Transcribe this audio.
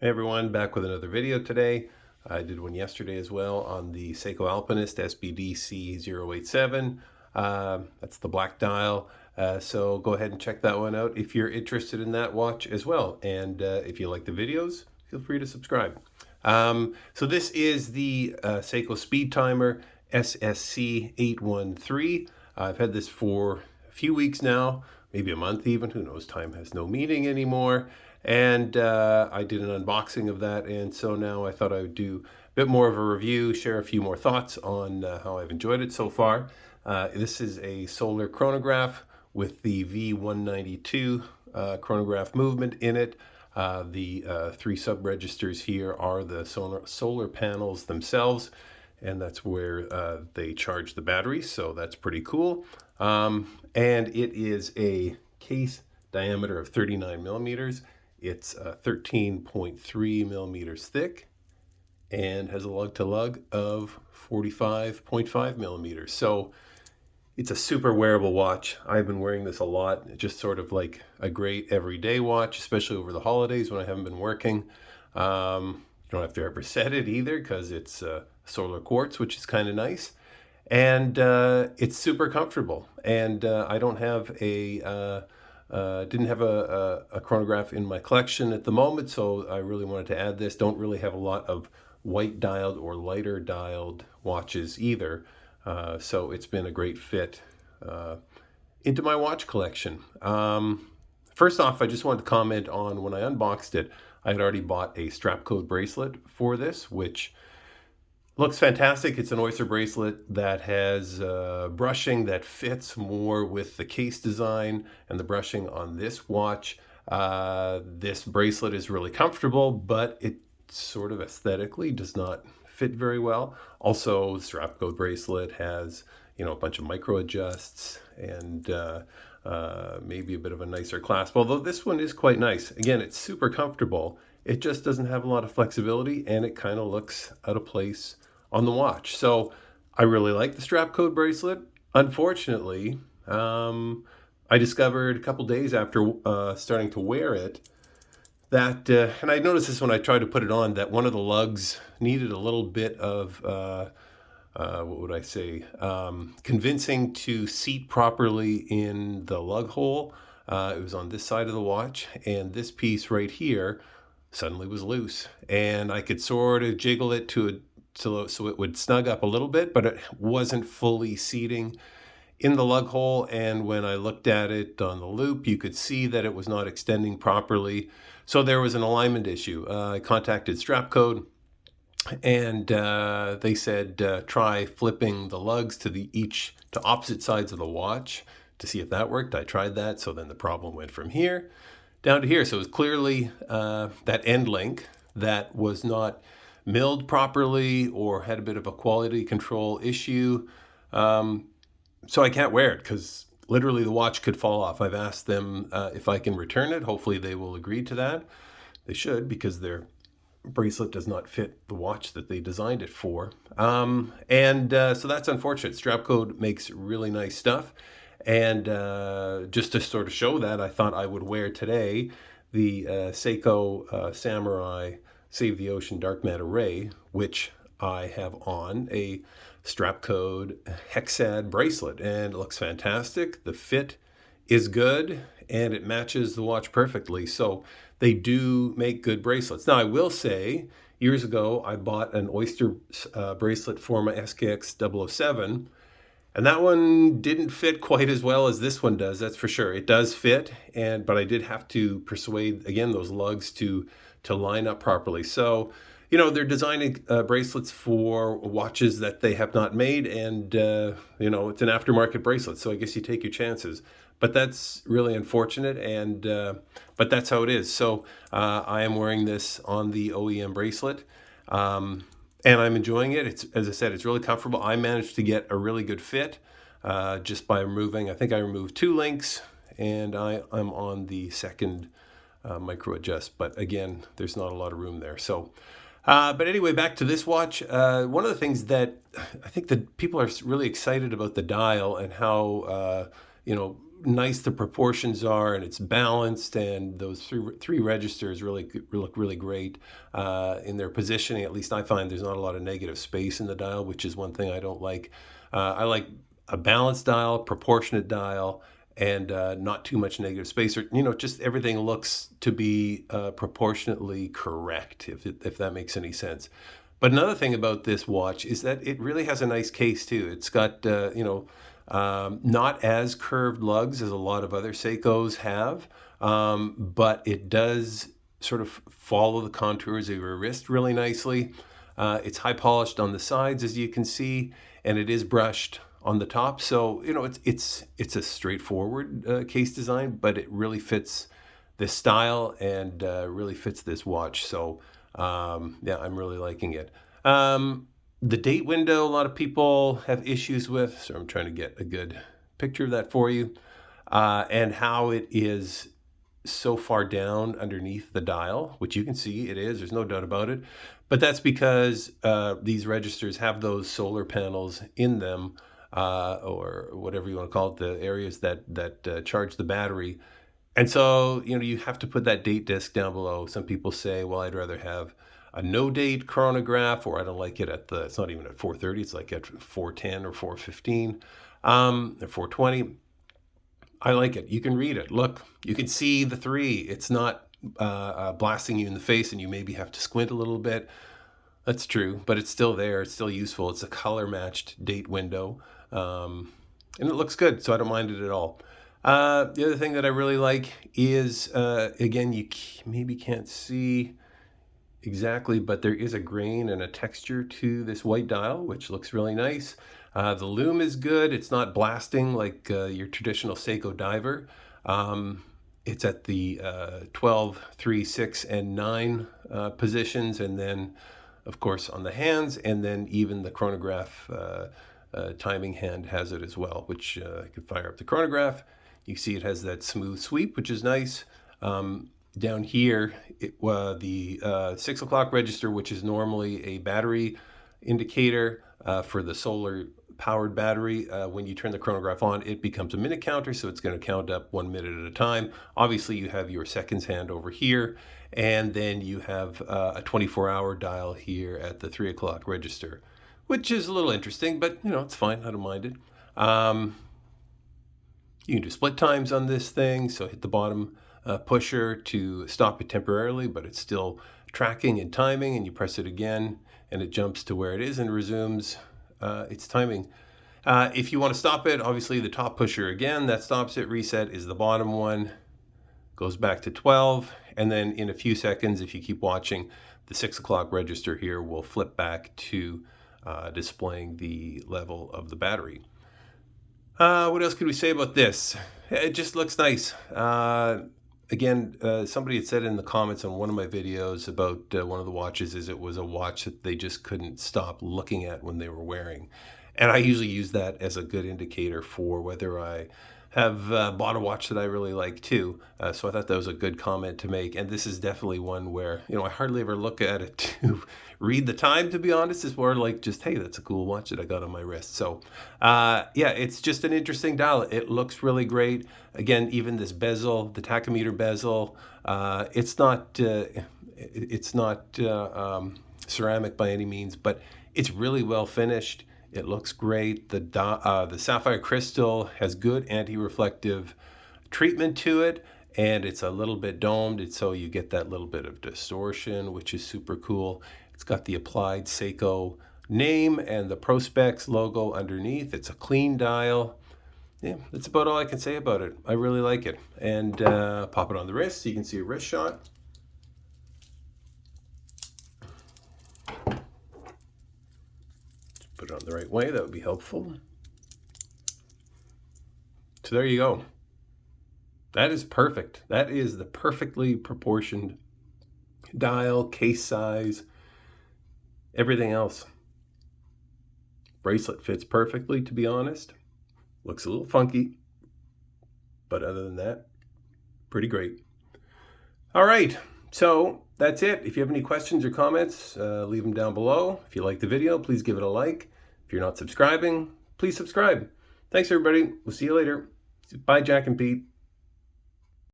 Hey everyone, back with another video today. I did one yesterday as well on the SEIKO Alpinist SBDC087. That's the black dial. So go ahead and check that one out if you're interested in that watch as well. And if you like the videos, feel free to subscribe. So this is the SEIKO Speedtimer SSC813. I've had this for a few weeks now, maybe a month even. Who knows? Time has no meaning anymore. And I did an unboxing of that, and so now I thought I would do a bit more of a review, share a few more thoughts on how I've enjoyed it so far. This is a solar chronograph with the V192 chronograph movement in it. The three sub-registers here are the solar panels themselves, and that's where they charge the batteries, so that's pretty cool. And it is a case diameter of 39 millimeters. It's 13.3 millimeters thick and has a lug-to-lug of 45.5 millimeters. So it's a super wearable watch. I've been wearing this a lot. Just sort of like a great everyday watch, especially over the holidays when I haven't been working. You don't have to ever set it either because it's solar quartz, which is kind of nice. And it's super comfortable. And I don't have didn't have a chronograph in my collection at the moment, so I really wanted to add this. Don't really have a lot of white dialed or lighter dialed watches either, so it's been a great fit into my watch collection. First off, I just wanted to comment on when I unboxed it, I had already bought a Strapcode bracelet for this, which looks fantastic. It's an oyster bracelet that has brushing that fits more with the case design and the brushing on this watch. This bracelet is really comfortable, but it sort of aesthetically does not fit very well. Also, the Strapcode bracelet has, a bunch of micro adjusts and maybe a bit of a nicer clasp, although this one is quite nice. Again, it's super comfortable. It just doesn't have a lot of flexibility, and it kind of looks out of place on the watch. So I really like the Strapcode bracelet. Unfortunately, I discovered a couple days after starting to wear it that, and I noticed this when I tried to put it on, that one of the lugs needed a little bit of, what would I say, convincing to seat properly in the lug hole. It was on this side of the watch, and this piece right here suddenly was loose, and I could sort of jiggle it so it would snug up a little bit, but it wasn't fully seating in the lug hole. And when I looked at it on the loop, you could see that it was not extending properly. So there was an alignment issue. I contacted Strapcode, and they said try flipping the lugs to opposite sides of the watch to see if that worked. I tried that, so then the problem went from here down to here. So it was clearly that end link that was not milled properly or had a bit of a quality control issue. So I can't wear it because literally the watch could fall off. I've asked them if I can return it. Hopefully they will agree to that. They should, because their bracelet does not fit the watch that they designed it for. So that's unfortunate. Strapcode makes really nice stuff. And just to sort of show that, I thought I would wear today the SEIKO Samurai Save the Ocean Dark Matter Ray, which I have on a Strapcode Hexad bracelet, and it looks fantastic. The fit is good, and it matches the watch perfectly. So they do make good bracelets. Now, I will say, years ago, I bought an oyster bracelet for my SKX 007, and that one didn't fit quite as well as this one does, that's for sure. It does fit, but I did have to persuade, again, those lugs to line up properly. So, they're designing bracelets for watches that they have not made, and, it's an aftermarket bracelet, so I guess you take your chances. But that's really unfortunate, but that's how it is. So I am wearing this on the OEM bracelet, and I'm enjoying it. As I said, it's really comfortable. I managed to get a really good fit just by removing, I think I removed 2 links, and I'm on the second micro adjust, but again, there's not a lot of room there. So, but anyway, back to this watch. One of the things that I think that people are really excited about the dial and how, nice the proportions are, and it's balanced, and those three registers look really great in their positioning. At least I find there's not a lot of negative space in the dial, which is one thing I don't like. I like a balanced dial, proportionate dial, and not too much negative space, or just everything looks to be proportionately correct, if that makes any sense. But another thing about this watch is that it really has a nice case too. It's got not as curved lugs as a lot of other Seikos have, but it does sort of follow the contours of your wrist really nicely. It's high polished on the sides, as you can see, and it is brushed on the top. So it's a straightforward case design, but it really fits this style and really fits this watch. So yeah, I'm really liking it. The date window, a lot of people have issues with, so I'm trying to get a good picture of that for you, and how it is so far down underneath the dial, which you can see it is, there's no doubt about it. But that's because these registers have those solar panels in them, or whatever you want to call it, the areas that charge the battery. And so, you have to put that date disc down below. Some people say, well, I'd rather have a no date chronograph, or I don't like it it's not even at 4:30, it's like at 4:10 or 4:15, or 4:20. I like it. You can read it. Look, you can see the 3. It's not blasting you in the face, and you maybe have to squint a little bit. That's true, but it's still there. It's still useful. It's a color matched date window, and it looks good, so I don't mind it at all. The other thing that I really like is, again, you maybe can't see exactly, but there is a grain and a texture to this white dial, which looks really nice. The lume is good. It's not blasting like your traditional Seiko diver. It's at the 12, 3, 6, and 9 positions, and then, of course, on the hands, and then even the chronograph timing hand has it as well, which I can fire up the chronograph. You see it has that smooth sweep, which is nice. Down here, the 6 o'clock register, which is normally a battery indicator for the solar powered battery, when you turn the chronograph on, it becomes a minute counter, so it's going to count up 1 minute at a time. Obviously, you have your seconds hand over here, and then you have a 24-hour dial here at the 3 o'clock register, which is a little interesting, but it's fine. I don't mind it. You can do split times on this thing, so hit the bottom pusher to stop it temporarily, but it's still tracking and timing, and you press it again and it jumps to where it is and resumes its timing. If you want to stop it, obviously the top pusher again, that stops it. Reset is the bottom one, goes back to 12, and then in a few seconds, if you keep watching, the 6 o'clock register here will flip back to displaying the level of the battery. What else could we say about this? It just looks nice. Again, somebody had said in the comments on one of my videos about one of the watches is it was a watch that they just couldn't stop looking at when they were wearing. And I usually use that as a good indicator for whether I have bought a watch that I really like too. So I thought that was a good comment to make. And this is definitely one where, I hardly ever look at it to read the time, to be honest. It's more like just, hey, that's a cool watch that I got on my wrist. So yeah, it's just an interesting dial. It looks really great. Again, even this bezel, the tachometer bezel, it's not ceramic by any means, but it's really well finished. It looks great. The sapphire crystal has good anti-reflective treatment to it, and it's a little bit domed, so you get that little bit of distortion, which is super cool. It's got the applied Seiko name and the Prospex logo underneath. It's a clean dial. Yeah, that's about all I can say about it. I really like it. And pop it on the wrist so you can see a wrist shot. Put it on the right way, that would be helpful. So there you go. That is perfect. That is the perfectly proportioned dial, case size, everything else. Bracelet fits perfectly, to be honest. Looks a little funky, but other than that, pretty great. All right, so that's it. If you have any questions or comments, leave them down below. If you like the video, please give it a like. If you're not subscribing, please subscribe. Thanks, everybody. We'll see you later. Bye, Jack and Pete.